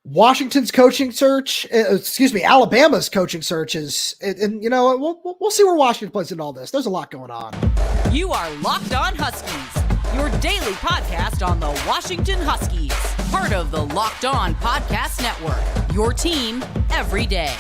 Washington's coaching search, Alabama's coaching search is, and we'll see where Washington plays in all this. There's a lot going on. You are Locked On Huskies, your daily podcast on the Washington Huskies, part of the Locked On Podcast Network, your team every day.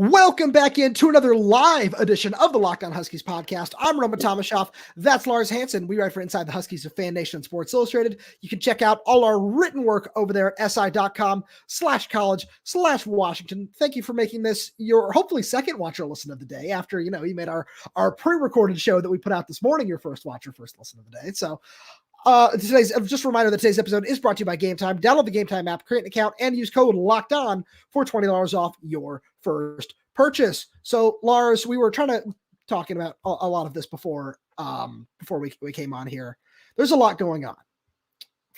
Welcome back into another live edition of the Locked On Huskies podcast. I'm Tomashoff. That's Lars Hanson. We write for Inside the Huskies of Fan Nation and Sports Illustrated. You can check out all our written work over there at si.com/college/Washington. Thank you for making this your hopefully second watch or listen of the day after, you made our pre-recorded show that we put out this morning your first watch or first listen of the day. So just a reminder that today's episode is brought to you by Gametime. Download the Gametime app, create an account, and use code LOCKEDON for $20 off your first purchase. So, Lars, we were talking about a lot of this before we came on here. There's a lot going on.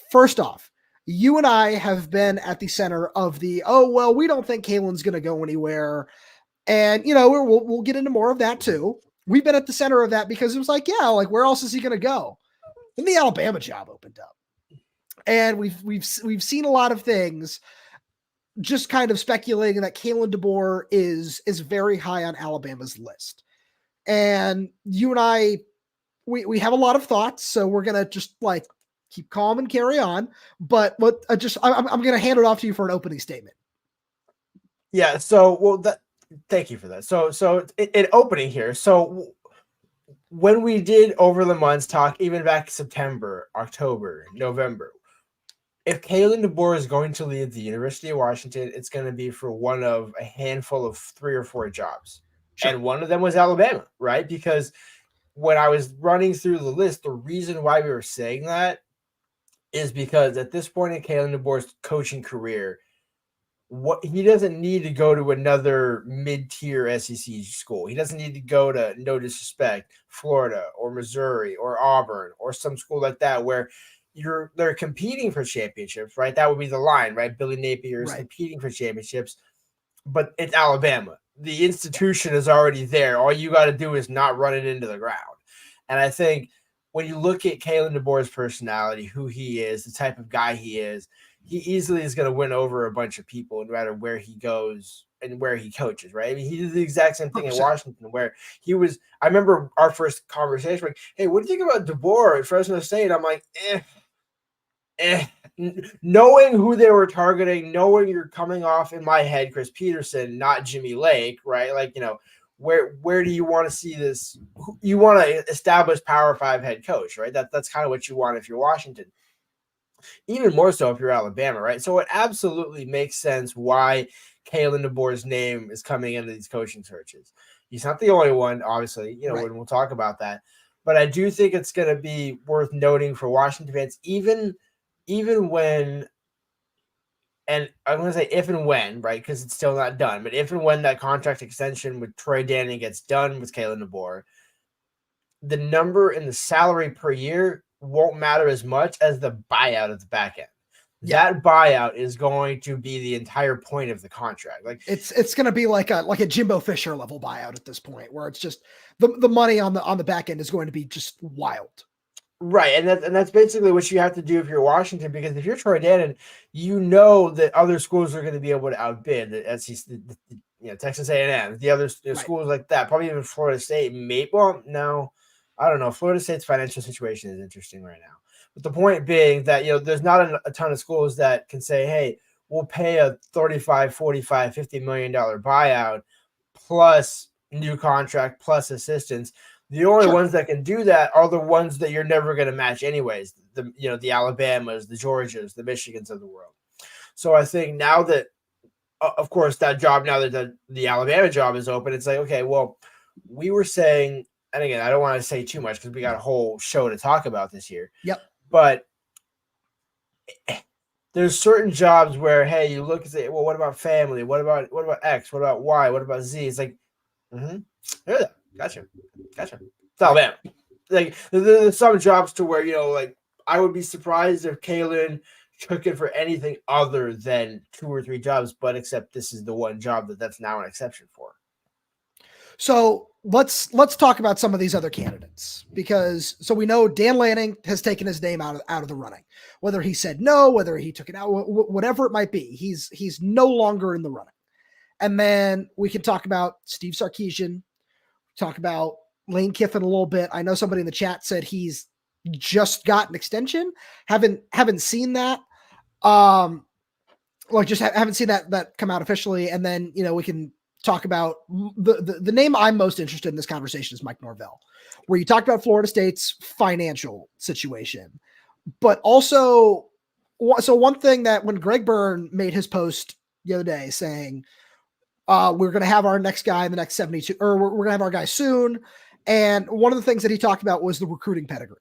First off, you and I have been at the center of we don't think Kalen's going to go anywhere. And, we'll get into more of that too. We've been at the center of that because it was where else is he going to go? Then the Alabama job opened up, and we've seen a lot of things just kind of speculating that Kalen DeBoer is very high on Alabama's list. And you and I, we have a lot of thoughts, so we're going to just keep calm and carry on. But I'm going to hand it off to you for an opening statement. Yeah. So, thank you for that. So in opening here, so when we did over the months talk, even back September, October, November, if Kalen DeBoer is going to leave the University of Washington, it's going to be for one of a handful of 3 or 4 jobs. Sure. And one of them was Alabama, right? Because when I was running through the list, the reason why we were saying that is because at this point in Kalen DeBoer's coaching career, he doesn't need to go to another mid-tier SEC school. He doesn't need to go to, no disrespect, Florida or Missouri or Auburn or some school like that where they're competing for championships, right? That would be the line, right? Billy Napier is competing for championships, but it's Alabama. The institution is already there. All you got to do is not run it into the ground. And I think when you look at Kalen DeBoer's personality, who he is, the type of guy he is, he easily is going to win over a bunch of people no matter where he goes and where he coaches, right? I mean, he did the exact same thing 100%. In Washington where he was – I remember our first conversation, like, hey, what do you think about DeBoer at Fresno State? I'm like, knowing who they were targeting, knowing you're coming off in my head, Chris Peterson, not Jimmy Lake, right? Where do you want to see this? You want to establish Power 5 head coach, right? That's kind of what you want if you're Washington. Even more so if you're Alabama, right? So it absolutely makes sense why Kalen DeBoer's name is coming into these coaching searches. He's not the only one, obviously, right. When we'll talk about that. But I do think it's going to be worth noting for Washington fans, even when, and I'm going to say if and when, right, because it's still not done, but if and when that contract extension with Troy Danny gets done with Kalen DeBoer, the number and the salary per year won't matter as much as the buyout at the back end. Yeah. That buyout is going to be the entire point of the contract. Like it's going to be like a Jimbo Fisher level buyout at this point, where it's just the money on the back end is going to be just wild. Right, and that's basically what you have to do if you're Washington, because if you're Troy Dannon, you know that other schools are going to be able to outbid the SEC, Texas A&M, the other schools like that, probably even Florida State. No, I don't know. Florida State's financial situation is interesting right now. But the point being that, there's not a ton of schools that can say, hey, we'll pay a $35, $45, $50 million buyout plus new contract plus assistance. The only ones that can do that are the ones that you're never going to match anyways. The Alabamas, the Georgias, the Michigans of the world. So I think now that, of course, that job, now that the Alabama job is open, it's like, okay, well, we were saying, and again, I don't want to say too much because we got a whole show to talk about this year. Yep. But there's certain jobs where, hey, you look and say, well, what about family? What about X? What about Y? What about Z? It's like, Gotcha. It's Alabama. Like, there's some jobs to where, I would be surprised if Kalen took it for anything other than 2 or 3 jobs, but except this is the one job that's now an exception for. So let's talk about some of these other candidates, because so we know Dan Lanning has taken his name out of the running, whether he said no, whether he took it out, whatever it might be, he's no longer in the running. And then we can talk about Steve Sarkisian, talk about Lane Kiffin a little bit. I know somebody in the chat said he's just got an extension. Haven't seen that. Haven't seen that come out officially. And then, we can talk about the name I'm most interested in this conversation is Mike Norvell, where you talked about Florida State's financial situation, but also, so one thing that when Greg Byrne made his post the other day saying, we're going to have our next guy in the next 72, or we're going to have our guy soon. And one of the things that he talked about was the recruiting pedigree.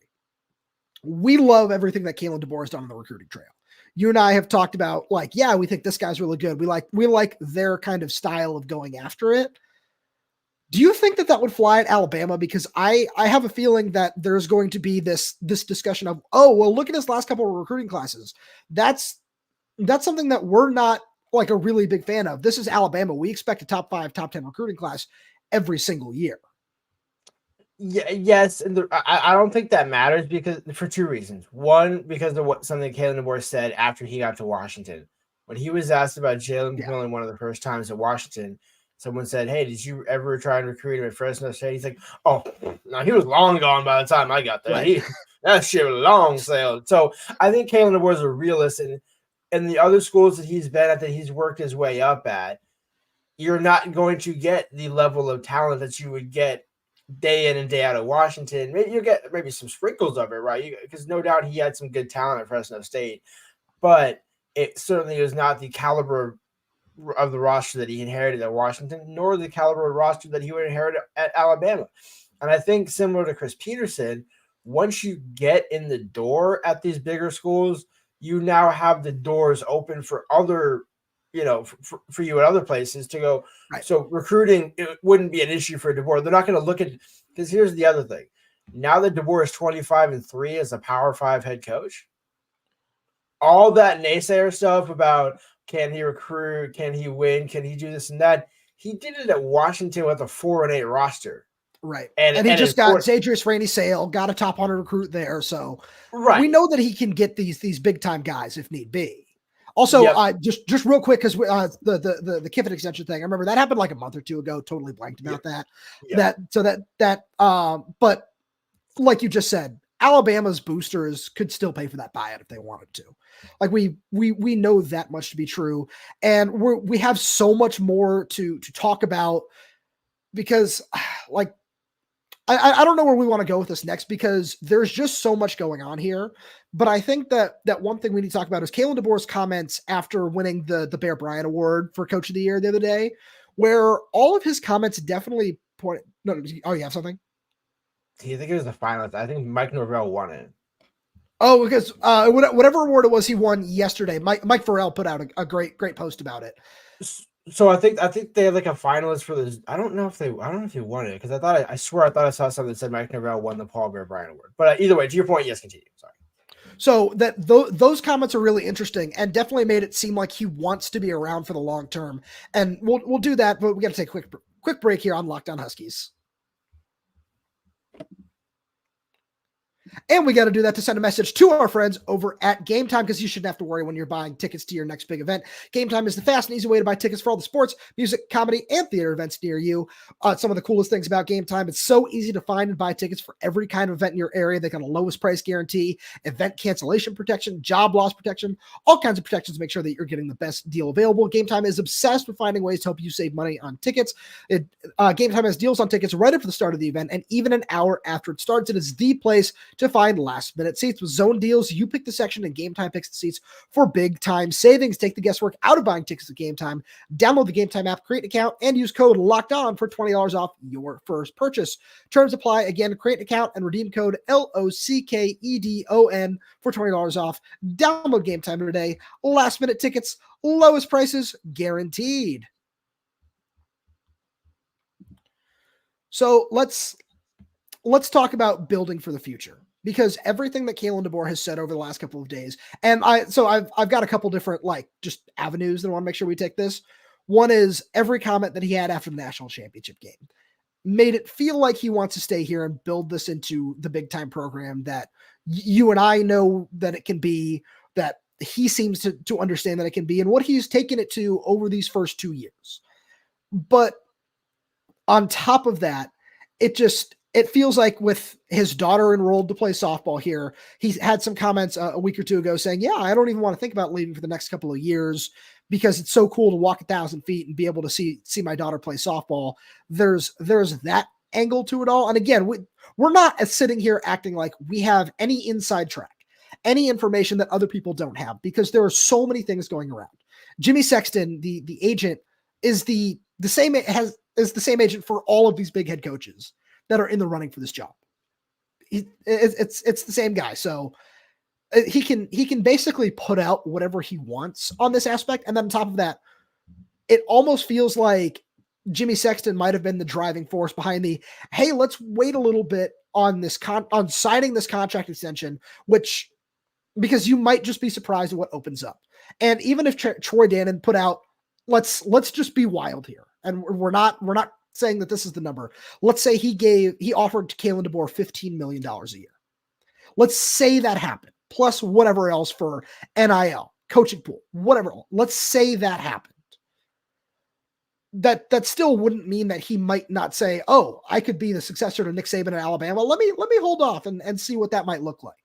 We love everything that Kalen DeBoer has done on the recruiting trail. You and I have talked about, we think this guy's really good. We like their kind of style of going after it. Do you think that would fly at Alabama? Because I have a feeling that there's going to be this discussion of, look at his last couple of recruiting classes. That's something that we're not a really big fan of. This is Alabama. We expect a top 5, top 10 recruiting class every single year. Yeah, yes, and I don't think that matters for 2 reasons. One, because of something Kalen DeBoer said after he got to Washington. When he was asked about Jalen McMillan one of the first times at Washington, someone said, "Hey, did you ever try and recruit him at Fresno State?" He's like, "Oh, no, he was long gone by the time I got there. Right. That shit was long sailed." So I think Kalen DeBoer is a realist, and the other schools that he's been at, that he's worked his way up at, you're not going to get the level of talent that you would get day in and day out of Washington. Maybe you get maybe some sprinkles of it, right? Because no doubt he had some good talent at Fresno State, but it certainly was not the caliber of the roster that he inherited at Washington, nor the caliber of roster that he would inherit at Alabama. And I think similar to Chris Peterson, once you get in the door at these bigger schools, you now have the doors open for other, for you at other places to go. Right. So recruiting, it wouldn't be an issue for DeBoer. They're not going to look at, because here's the other thing. Now that DeBoer is 25-3 as a Power 5 head coach, all that naysayer stuff about can he recruit, can he win, can he do this and that, he did it at Washington with a 4-8 roster. Right. And he just got Zadrius Rainey Sale, got a top 100 recruit there. So we know that he can get these big time guys if need be. Also, just real quick, because the Kiffin extension thing, I remember that happened like a month or 2 ago. Totally blanked about that. But like you just said, Alabama's boosters could still pay for that buyout if they wanted to. We know that much to be true, and we have so much more to talk about, because I don't know where we want to go with this next, because there's just so much going on here. But I think that one thing we need to talk about is Kalen DeBoer's comments after winning the Bear Bryant Award for Coach of the Year the other day, where all of his comments definitely point. No, oh, you have something? I think it was the finalist. I think Mike Norvell won it. Oh, because whatever award it was he won yesterday, Mike Farrell put out a great post about it. So I think they had a finalist for this. I don't know if he won it, because I swear I thought I saw something that said Mike Norvell won the Paul Bear Bryant Award. But either way, to your point, yes, continue. Sorry. So that those comments are really interesting and definitely made it seem like he wants to be around for the long term. And we'll do that, but we got to take a quick break here on Locked On Huskies. And we got to do that to send a message to our friends over at Gametime, because you shouldn't have to worry when you're buying tickets to your next big event. Gametime is the fast and easy way to buy tickets for all the sports, music, comedy, and theater events near you. Some of the coolest things about Gametime, it's so easy to find and buy tickets for every kind of event in your area. They got a lowest price guarantee, event cancellation protection, job loss protection, all kinds of protections to make sure that you're getting the best deal available. Gametime is obsessed with finding ways to help you save money on tickets. Gametime has deals on tickets right after the start of the event and even an hour after it starts. It is the place to find last-minute seats. With zone deals, you pick the section and Gametime picks the seats for big-time savings. Take the guesswork out of buying tickets at Gametime. Download the Gametime app, create an account, and use code LOCKEDON for $20 off your first purchase. Terms apply. Again, create an account and redeem code LOCKEDON for $20 off. Download Gametime today. Last-minute tickets, lowest prices guaranteed. So let's talk about building for the future, because everything that Kalen DeBoer has said over the last couple of days, and I've got a couple different just avenues that I want to make sure we take this. One is every comment that he had after the national championship game. made it feel like he wants to stay here and build this into the big time program that you and I know that it can be, that he seems to understand that it can be, and what he's taken it to over these first 2 years. But on top of that, it feels like with his daughter enrolled to play softball here, he's had some comments a week or two ago saying, yeah, I don't even want to think about leaving for the next couple of years because it's so cool to walk 1,000 feet and be able to see my daughter play softball. There's that angle to it all. And again, we're not sitting here acting like we have any inside track, any information that other people don't have, because there are so many things going around. Jimmy Sexton, the agent, is the same agent for all of these big head coaches that are in the running for this job. It's the same guy. So he can basically put out whatever he wants on this aspect. And then on top of that, it almost feels like Jimmy Sexton might have been the driving force behind the, hey, let's wait a little bit on this on signing this contract extension, because you might just be surprised at what opens up. And even if Troy Dannon put out, let's just be wild here. And we're not saying that this is the number. Let's say he offered Kalen DeBoer $15 million a year. Let's say that happened, plus whatever else for NIL, coaching pool, whatever. Let's say that happened. That still wouldn't mean that he might not say, oh, I could be the successor to Nick Saban in Alabama. Let me hold off and see what that might look like.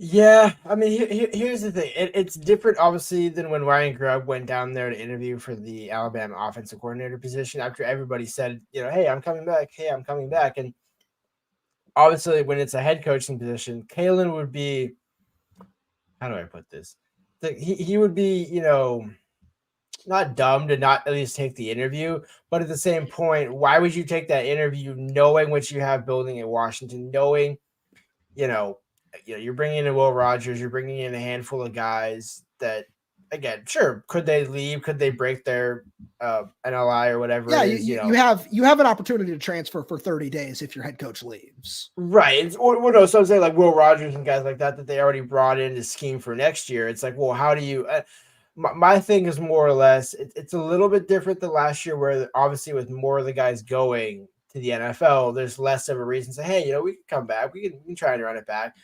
Yeah, I mean, here's the thing. It's different, obviously, than when Ryan Grubb went down there to interview for the Alabama offensive coordinator position after everybody said, hey, I'm coming back. Hey, I'm coming back. And obviously, when it's a head coaching position, Kalen would be, how do I put this? He would be, not dumb to not at least take the interview. But at the same point, why would you take that interview knowing what you have building in Washington, knowing, you're bringing in Will Rogers, you're bringing in a handful of guys that, again, sure, could they leave? Could they break their NLI or whatever? Yeah, it is, you have an opportunity to transfer for 30 days if your head coach leaves. Right. Or no, so I'm saying like Will Rogers and guys like that they already brought in to scheme for next year. It's like, well, how do you my thing is more or less, it's a little bit different than last year, where obviously with more of the guys going to the NFL, there's less of a reason to say, hey, we can come back. We can try to run it back.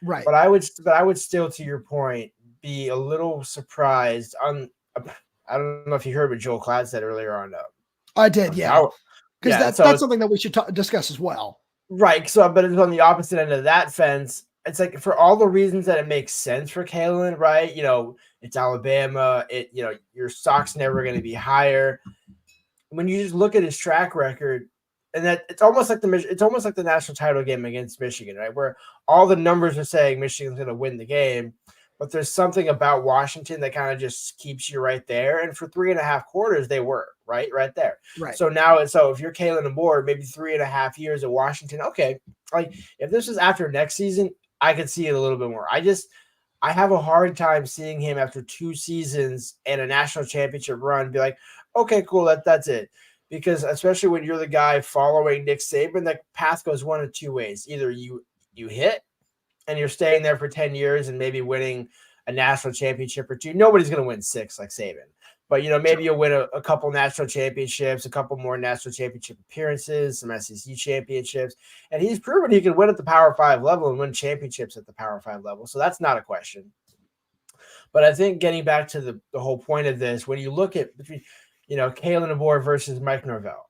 Right. But I would still, to your point, be a little surprised on. I don't know if you heard what Joel Klatt said earlier on. I did, yeah. Because that's something that we should discuss as well. Right. So, but it's on the opposite end of that fence. It's like, for all the reasons that it makes sense for Kalen, right? It's Alabama. Your stock's never going to be higher. When you just look at his track record, and that it's almost like the national title game against Michigan, right? Where all the numbers are saying Michigan's going to win the game, but there's something about Washington that kind of just keeps you right there. And for 3.5 quarters, they were right there. Right. So if you're Kalen DeBoer, maybe 3.5 years at Washington, okay. Like, if this is after next season, I could see it a little bit more. I have a hard time seeing him after 2 seasons and a national championship run be like, okay, cool, that's it. Because especially when you're the guy following Nick Saban, that path goes one of two ways. Either you hit and you're staying there for 10 years and maybe winning a national championship or 2. Nobody's going to win 6 like Saban. But, maybe you'll win a couple national championships, a couple more national championship appearances, some SEC championships. And he's proven he can win at the Power 5 level and win championships at the Power 5 level. So that's not a question. But I think getting back to the whole point of this, when you look at between – Kalen DeBoer versus Mike Norvell.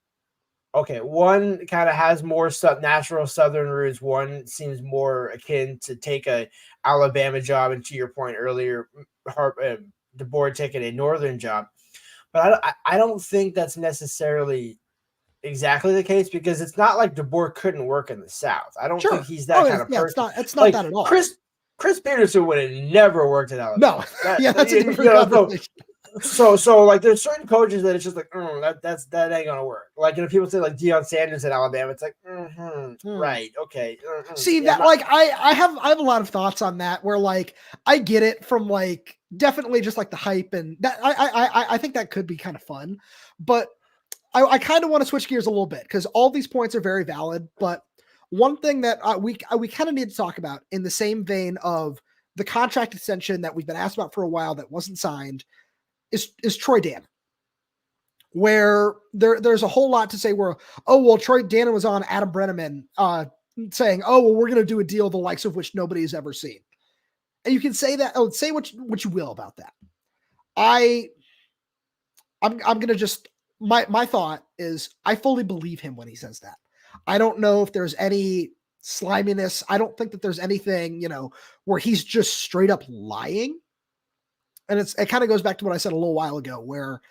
Okay, one kind of has more natural Southern roots. One seems more akin to take a Alabama job, and to your point earlier, DeBoer taking a Northern job. But I don't think that's necessarily exactly the case, because it's not like DeBoer couldn't work in the South. I don't think he's that kind of person. It's not that at all. Chris Peterson would have never worked at Alabama. No, that's a different conversation. So like, there's certain coaches that it's just like, that ain't gonna work. Like, people say like Deion Sanders at Alabama, it's like, right, okay. See that, like, I have a lot of thoughts on that, where like I get it from like definitely just like the hype, and that I think that could be kind of fun, but I kind of want to switch gears a little bit, because all these points are very valid. But one thing that we kind of need to talk about, in the same vein of the contract extension that we've been asked about for a while that wasn't signed, is Troy Dannon. where there's a whole lot to say where, oh, well, Troy Dannon was on Adam Brenneman saying, oh, well, we're going to do a deal the likes of which nobody has ever seen. And you can say that, say what you will about that. I'm going to just, my thought is I fully believe him when he says that. I don't know if there's any sliminess. I don't think that there's anything, where he's just straight up lying. And it kind of goes back to what I said a little while ago, where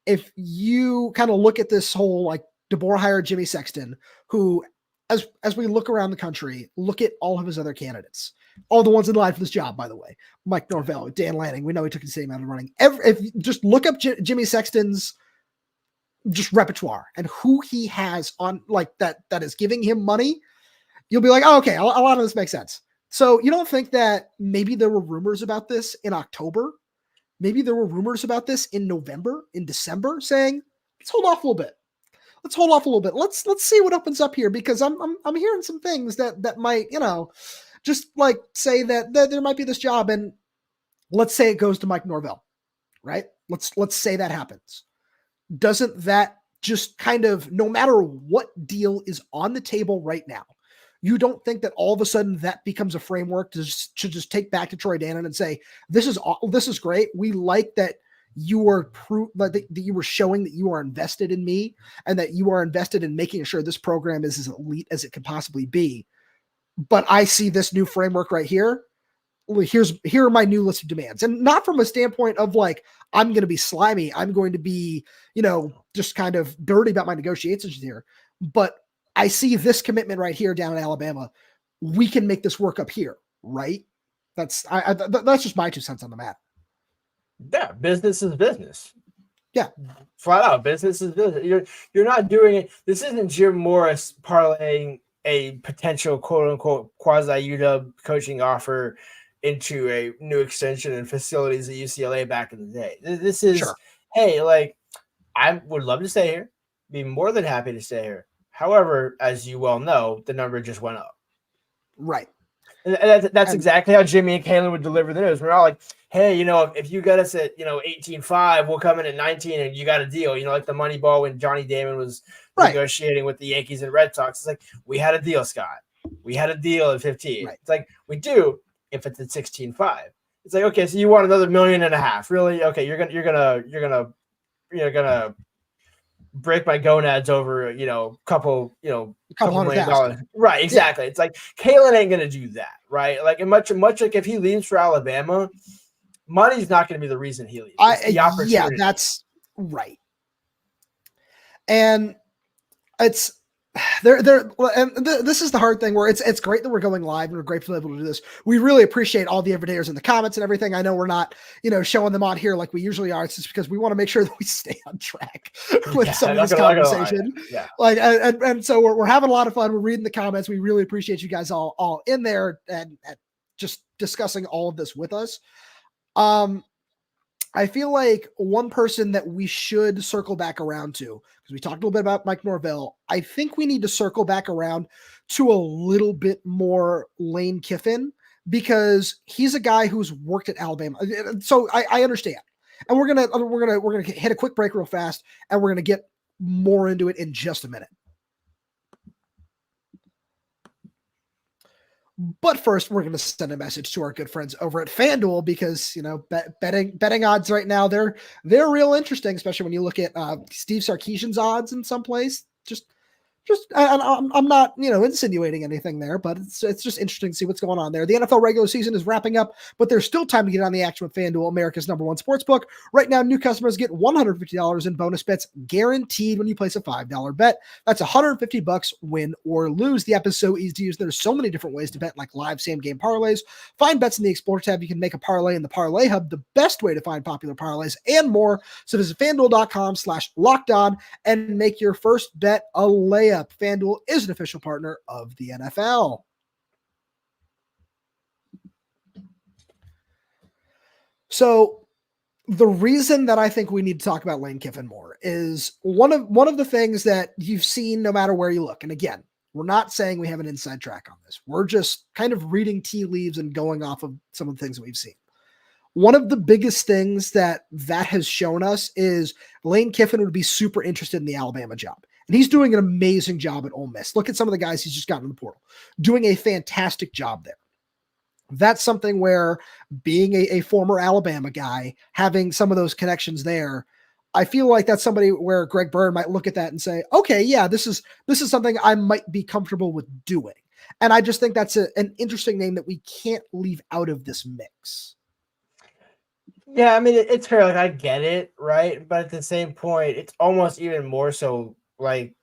if you kind of look at this whole, like, DeBoer hired Jimmy Sexton, who, as we look around the country, look at all of his other candidates, all the ones in line for this job, by the way, Mike Norvell, Dan Lanning, we know he took the same amount of running. If you just look up Jimmy Sexton's just repertoire and who he has on, like, that is giving him money, you'll be like, oh, okay, a lot of this makes sense. So you don't think that maybe there were rumors about this in October? Maybe there were rumors about this in November, in December, saying, let's hold off a little bit. Let's hold off a little bit. Let's see what opens up here, because I'm hearing some things that might, just like say that there might be this job, and let's say it goes to Mike Norvell, right? Let's say that happens. Doesn't that just kind of, no matter what deal is on the table right now, you don't think that all of a sudden that becomes a framework to just take back to Troy Dannon and say, this is great. We like that you were that you were showing that you are invested in me and that you are invested in making sure this program is as elite as it could possibly be. But I see this new framework right here. Here are my new list of demands. And not from a standpoint of like, I'm going to be slimy. I'm going to be, just kind of dirty about my negotiations here. But I see this commitment right here down in Alabama. We can make this work up here, right? That's just my 2 cents on the matter. Yeah, business is business. Yeah, flat out, business is business. You're not doing it. This isn't Jim Morris parlaying a potential quote unquote quasi UW coaching offer into a new extension and facilities at UCLA back in the day. This is, sure. Hey, like, I would love to stay here, be more than happy to stay here. However, as you well know, the number just went up. Right. And that's exactly how Jimmy and Kalen would deliver the news. We're all like, hey, if you got us at, 18.5, we'll come in at 19 and you got a deal. Like the Moneyball when Johnny Damon was negotiating with the Yankees and Red Sox. It's like, we had a deal, Scott. We had a deal at 15. Right. It's like, we do if it's at 16.5. It's like, okay, so you want another $1.5 million. Really? Okay, you're gonna break my gonads over, couple $200 million. Right, exactly. Yeah. It's like Kalen ain't gonna do that, right? Like, and much like if he leaves for Alabama, money's not gonna be the reason he leaves. It's the opportunity. Yeah, that's right. And it's this is the hard thing where it's great that we're going live and we're grateful to be able to do this. We really appreciate all the everydayers in the comments and everything. I know we're not, showing them on here like we usually are. It's just because we want to make sure that we stay on track with some of this conversation. Yeah. Like, and so we're having a lot of fun. We're reading the comments. We really appreciate you guys all in there and just discussing all of this with us. I feel like one person that we should circle back around to, because we talked a little bit about Mike Norvell, I think we need to circle back around to a little bit more Lane Kiffin, because he's a guy who's worked at Alabama. So I understand. And we're gonna hit a quick break real fast, and we're gonna get more into it in just a minute. But first, we're going to send a message to our good friends over at FanDuel, because betting odds right now they're real interesting, especially when you look at Steve Sarkisian's odds in some place. I'm not insinuating anything there, but it's just interesting to see what's going on there. The NFL regular season is wrapping up, but there's still time to get on the action with FanDuel, America's #1 sportsbook. Right now, new customers get $150 in bonus bets guaranteed when you place a $5 bet. That's $150 win or lose. The app is so easy to use. There's so many different ways to bet, like live same game parlays. Find bets in the Explore tab. You can make a parlay in the Parlay Hub, the best way to find popular parlays, and more. So visit FanDuel.com/lockedon and make your first bet a layup. FanDuel is an official partner of the NFL. So the reason that I think we need to talk about Lane Kiffin more is one of the things that you've seen no matter where you look. And again, we're not saying we have an inside track on this. We're just kind of reading tea leaves and going off of some of the things that we've seen. one of the biggest things that has shown us is Lane Kiffin would be super interested in the Alabama job. And he's doing an amazing job at Ole Miss. Look at some of the guys he's just gotten in the portal, doing a fantastic job there. That's something where being a former Alabama guy, having some of those connections there, I feel like that's somebody where Greg Byrne might look at that and say, okay, yeah, this is something I might be comfortable with doing. And I just think that's an interesting name that we can't leave out of this mix. Yeah, I mean, it's fair. Like, I get it, right? But at the same point, it's almost even more so like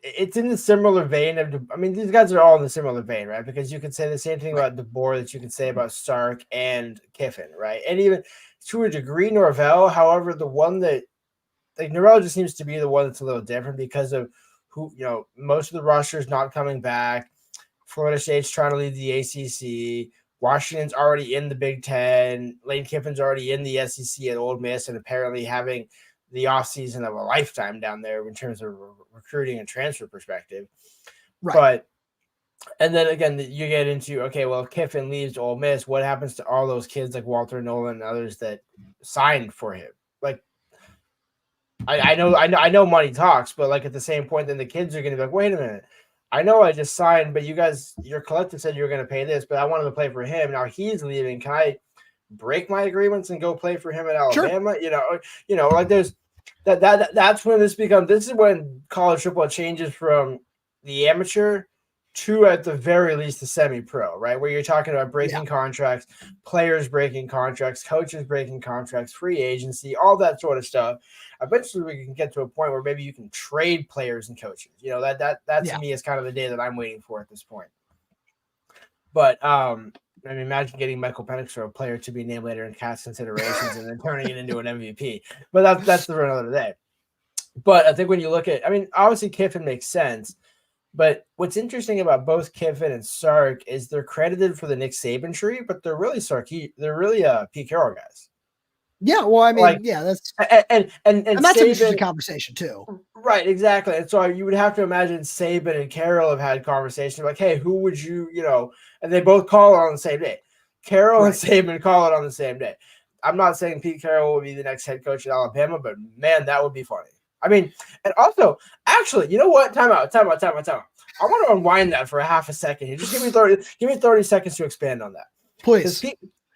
it's in the similar vein of, I mean, these guys are all in the similar vein, right? Because you can say the same thing about DeBoer that you can say about Sark and Kiffin, right? And even to a degree, Norvell. However, the one that, like, Norvell just seems to be the one that's a little different because of who, most of the roster is not coming back. Florida State's trying to lead the ACC. Washington's already in the Big Ten. Lane Kiffin's already in the SEC at Ole Miss and apparently having the offseason of a lifetime down there in terms of recruiting and transfer perspective. Right. But, and then again, you get into, okay, well, if Kiffin leaves Ole Miss, what happens to all those kids like Walter Nolan and others that signed for him? Like, I know money talks, but like at the same point, then the kids are going to be like, wait a minute. I know I just signed, but you guys, your collective said you were going to pay this, but I wanted to play for him. Now he's leaving. Can I break my agreements and go play for him at Alabama? Sure. Like there's that's when this is when college football changes from the amateur to, at the very least, the semi-pro, right? Where you're talking about breaking contracts, players breaking contracts, coaches breaking contracts, free agency, all that sort of stuff. Eventually we can get to a point where maybe you can trade players and coaches. That to me is kind of the day that I'm waiting for at this point. But I mean, imagine getting Michael Penix for a player to be named later in cast considerations and then turning it into an MVP. But that's for another day. But I think when you look at, I mean, obviously Kiffin makes sense. But what's interesting about both Kiffin and Sark is they're credited for the Nick Saban tree, but they're really Pete Carroll guys. Yeah, well, I mean, that's and that's Saban, an interesting conversation too. Right, exactly. And so you would have to imagine Saban and Carroll have had conversations like, hey, who would you, and they both call it on the same day. Carroll and Saban call it on the same day. I'm not saying Pete Carroll will be the next head coach at Alabama, but man, that would be funny. I mean, and also, actually, you know what? Time out. I want to unwind that for a half a second here. Just give me 30 seconds to expand on that. Please.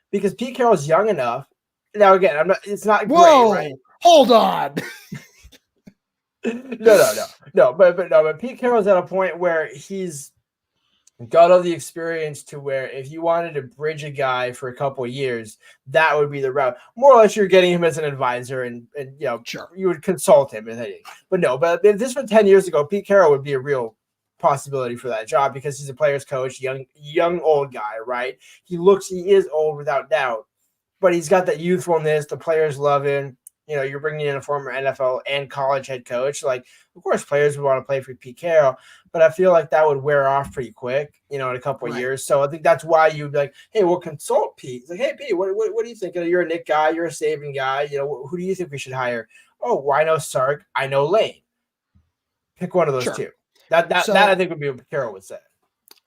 Because Pete Carroll's young enough. Now, again, it's not great, right? Hold on. No, but Pete Carroll's at a point where he's got all the experience to where if you wanted to bridge a guy for a couple of years, that would be the route. More or less, you're getting him as an advisor, and sure, you would consult him. But if this was 10 years ago, Pete Carroll would be a real possibility for that job because he's a player's coach, young old guy, right? He is old without doubt, but he's got that youthfulness. The players love him. You're bringing in a former NFL and college head coach. Like, of course, players would want to play for Pete Carroll, but I feel like that would wear off pretty quick, in a couple of years. So I think that's why you'd be like, hey, we'll consult Pete. It's like, hey, Pete, what do you think? You're a Nick guy. You're a Saban guy. Who do you think we should hire? Oh, well, I know Sark. I know Lane. Pick one of those two. That I think would be what Carroll would say.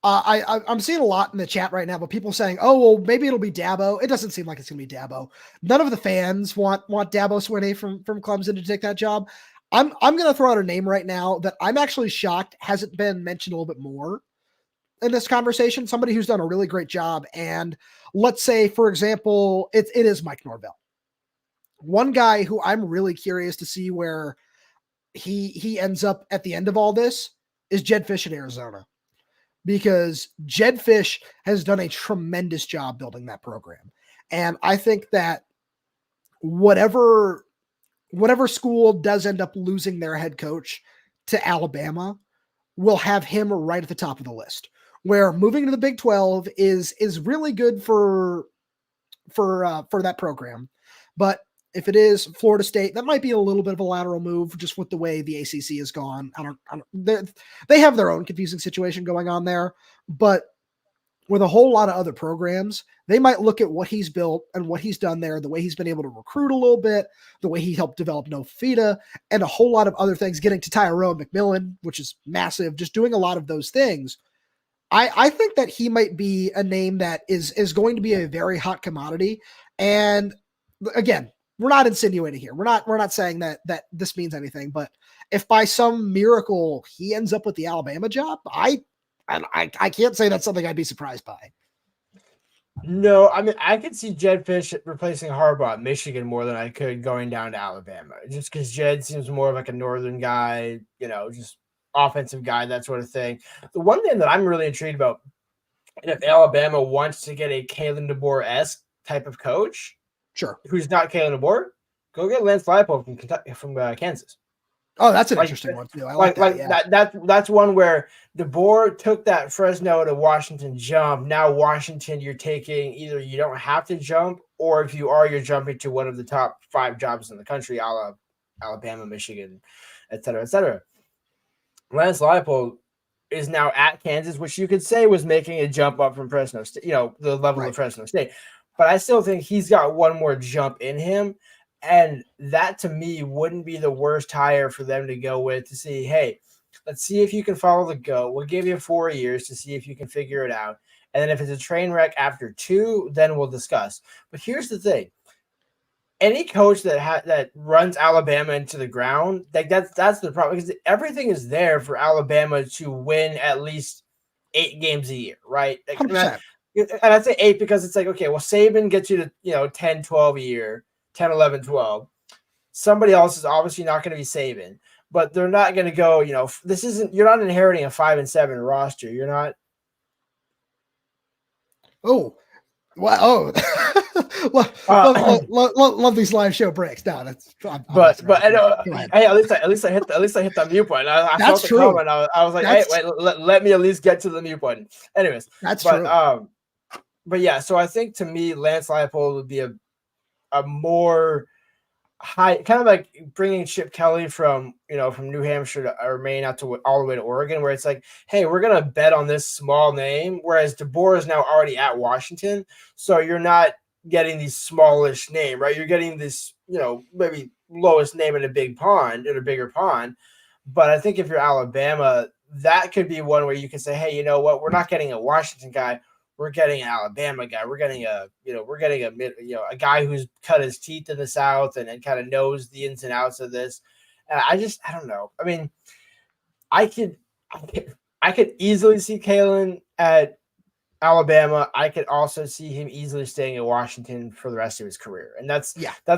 I'm seeing a lot in the chat right now, but people saying, oh, well, maybe it'll be Dabo. It doesn't seem like it's going to be Dabo. None of the fans want Dabo Swinney from Clemson to take that job. I'm going to throw out a name right now that I'm actually shocked hasn't been mentioned a little bit more in this conversation. Somebody who's done a really great job. And let's say, for example, it is Mike Norvell. One guy who I'm really curious to see where he ends up at the end of all this is Jedd Fisch in Arizona. Because Jedd Fisch has done a tremendous job building that program. And I think that whatever school does end up losing their head coach to Alabama will have him right at the top of the list, where moving to the Big 12 is really good for that program. But if it is Florida State, that might be a little bit of a lateral move just with the way the ACC has gone. They have their own confusing situation going on there, but with a whole lot of other programs, they might look at what he's built and what he's done there, the way he's been able to recruit a little bit, the way he helped develop No Fita, and a whole lot of other things, getting to Tyrone McMillan, which is massive, just doing a lot of those things. I think that he might be a name that is going to be a very hot commodity. And again, we're not insinuating here. We're not saying that this means anything, but if by some miracle he ends up with the Alabama job, I can't say that's something I'd be surprised by. No, I mean, I could see Jed Fish replacing Harbaugh at Michigan more than I could going down to Alabama, just because Jed seems more like a northern guy, just offensive guy, that sort of thing. The one thing that I'm really intrigued about, and if Alabama wants to get a Kalen DeBoer-esque type of coach, sure, who's not Kalen DeBoer, go get Lance Leipold from Kansas. Oh, that's an interesting one too. I like that. Yeah. That's one where DeBoer took that Fresno to Washington jump. Now Washington, you're taking either you don't have to jump, or if you are, you're jumping to one of the top 5 jobs in the country, a la Alabama, Michigan, et cetera, et cetera. Lance Leipold is now at Kansas, which you could say was making a jump up from Fresno State, the level of Fresno State. But I still think he's got one more jump in him. And that, to me, wouldn't be the worst hire for them to go with, to see, hey, let's see if you can follow the GOAT. We'll give you 4 years to see if you can figure it out. And then if it's a train wreck after 2, then we'll discuss. But here's the thing. Any coach that runs Alabama into the ground, that's the problem. Because everything is there for Alabama to win at least 8 games a year, right? And I say 8 because it's like, okay, well, Saban gets you to 10, 12 a year. 10, 11, 12. Somebody else is obviously not going to be Saban, but they're not going to go, you're not inheriting a 5-7 roster. You're not. Oh, wow. Oh, love these live show breaks. No, that's, but I know, hey, at least I hit the mute button. I that's felt true. The comment. I was like, hey, wait, let me at least get to the mute button. Anyways, that's true. But yeah, so I think to me, Lance Leipold would be a more high, kind of like bringing Chip Kelly from New Hampshire or Maine out to all the way to Oregon, where it's like, hey, we're going to bet on this small name. Whereas DeBoer is now already at Washington. So you're not getting the smallish name, right? You're getting this, maybe lowest name in a bigger pond. But I think if you're Alabama, that could be one where you can say, hey, you know what? We're not getting a Washington guy. We're getting an Alabama guy. We're getting a guy who's cut his teeth in the South and kind of knows the ins and outs of this. And I don't know. I mean, I could easily see Kalen at Alabama. I could also see him easily staying in Washington for the rest of his career. And that's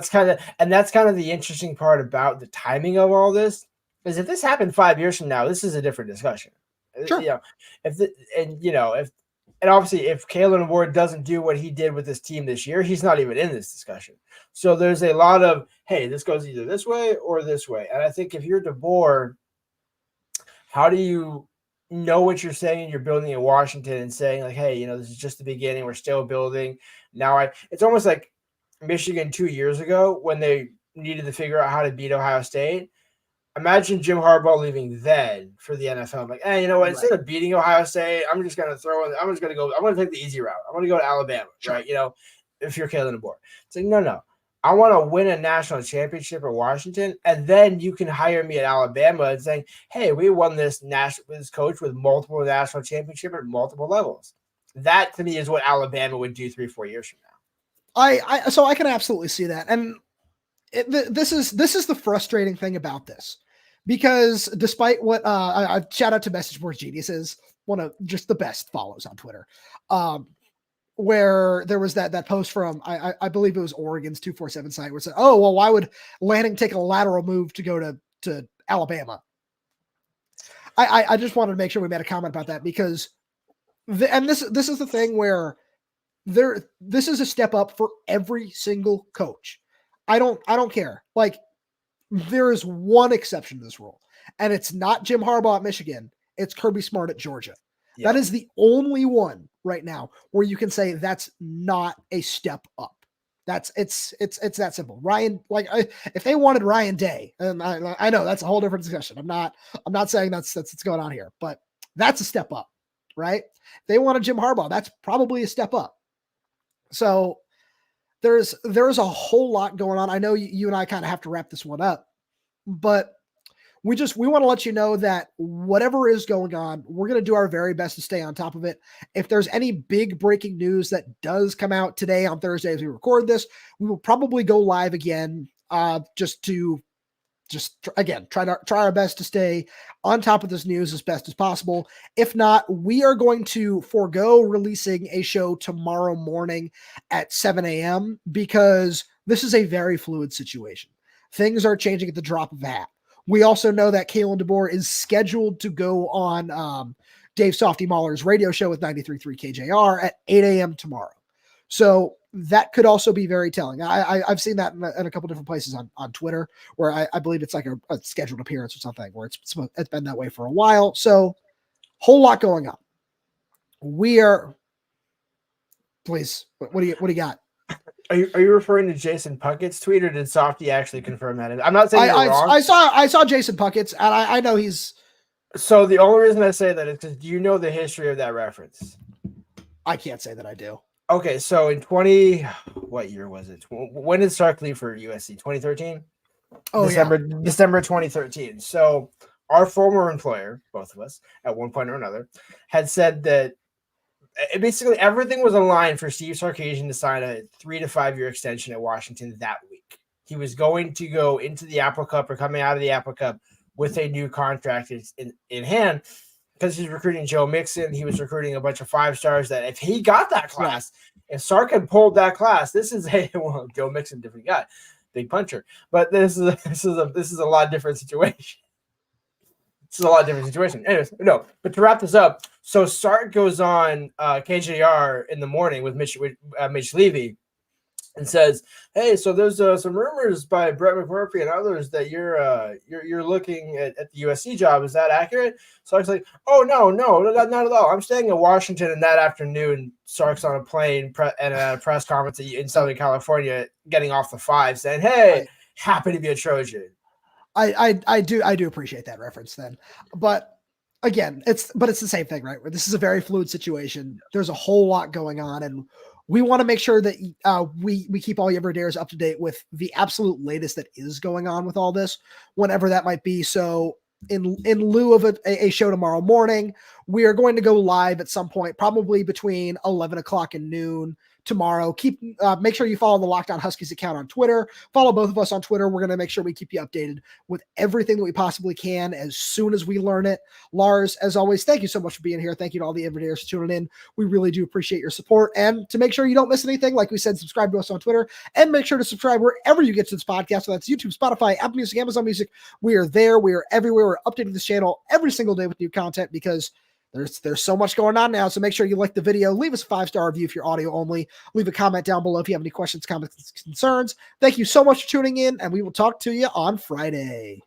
kind of the interesting part about the timing of all this, is if this happened 5 years from now, this is a different discussion. Sure. And obviously, if Kalen Ward doesn't do what he did with this team this year, he's not even in this discussion. So there's a lot of, hey, this goes either this way or this way. And I think if you're DeBoer, how do you know what you're saying? You're building in Washington and saying like, hey, this is just the beginning. We're still building. Now it's almost like Michigan 2 years ago when they needed to figure out how to beat Ohio State. Imagine Jim Harbaugh leaving then for the NFL. I'm like, hey, you know what? Instead of beating Ohio State, I'm just going to I'm going to take the easy route. I'm going to go to Alabama, right? If you're Kalen DeBoer. It's like, no. I want to win a national championship at Washington, and then you can hire me at Alabama and saying, hey, we won this coach with multiple national championship at multiple levels. That, to me, is what Alabama would do 3-4 years from now. So I can absolutely see that. And this is the frustrating thing about this. Because despite what I shout out to Message Board Geniuses, one of just the best follows on Twitter, where there was that post from I believe it was Oregon's 247 site where it said, oh well, why would Lanning take a lateral move to go to Alabama? I just wanted to make sure we made a comment about that because this is the thing where this is a step up for every single coach. I don't care. Like, there is one exception to this rule, and it's not Jim Harbaugh at Michigan. It's Kirby Smart at Georgia. Yeah. That is the only one right now where you can say that's not a step up. It's that simple. Ryan, if they wanted Ryan Day, and I know that's a whole different discussion. I'm not saying that's what's going on here, but that's a step up, right? If they wanted Jim Harbaugh, that's probably a step up. So there's a whole lot going on. I know you and I kind of have to wrap this one up, but we want to let you know that whatever is going on, we're going to do our very best to stay on top of it. If there's any big breaking news that does come out today on Thursday as we record this, we will probably go live again, try our best to stay on top of this news as best as possible. If not, we are going to forego releasing a show tomorrow morning at 7 a.m. because this is a very fluid situation. Things are changing at the drop of a hat. We also know that Kalen DeBoer is scheduled to go on Dave Softy Mahler's radio show with 93.3 KJR at 8 a.m. tomorrow. So that could also be very telling. I've seen that in a couple different places on Twitter, where I believe it's like a scheduled appearance or something, where it's been that way for a while. So whole lot going on. Please, what do you got? Are you referring to Jason Puckett's tweet, or did Softy actually confirm that? I'm not saying you're wrong. I saw Jason Puckett's, and I know he's. So the only reason I say that is because do you know the history of that reference? I can't say that I do. Okay, so in what year was it? When did Sark leave for USC? 2013? Oh, December 2013. So our former employer, both of us, at one point or another, had said that basically everything was aligned for Steve Sarkisian to sign a 3 to 5 year extension at Washington that week. He was going to go into the Apple Cup or coming out of the Apple Cup with a new contract in hand, because he's recruiting Joe Mixon. He was recruiting a bunch of 5-stars that if he got that class, if Sark had pulled that class, this is Joe Mixon, different guy, big puncher, but this is a lot different situation. This is a lot different situation. Anyways, no, but to wrap this up, so Sark goes on KJR in the morning with Mitch Levy and says, "Hey, so there's some rumors by Brett McMurphy and others that you're looking at the USC job. Is that accurate?" Sark's like, "Oh no, not at all. I'm staying in Washington." And that afternoon, Sark's on a plane and at a press conference in Southern California, getting off the 5, saying, "Hey, happy to be a Trojan." I do appreciate that reference then, but again, it's the same thing, right? This is a very fluid situation. There's a whole lot going on, and we want to make sure that we keep all your dares up to date with the absolute latest that is going on with all this, whenever that might be. So in lieu of a show tomorrow morning, we are going to go live at some point, probably between 11 o'clock and noon tomorrow. Make sure you follow the Locked On Huskies account on Twitter. Follow both of us on Twitter. We're going to make sure we keep you updated with everything that we possibly can as soon as we learn it. Lars, as always, thank you so much for being here. Thank you to all the everydayers for tuning in. We really do appreciate your support. And to make sure you don't miss anything, like we said, subscribe to us on Twitter and make sure to subscribe wherever you get to this podcast. So that's YouTube, Spotify, Apple Music, Amazon Music. We are there. We are everywhere. We're updating this channel every single day with new content because there's so much going on now. So make sure you like the video. Leave us a 5-star review if you're audio only. Leave a comment down below if you have any questions, comments, concerns. Thank you so much for tuning in, and we will talk to you on Friday.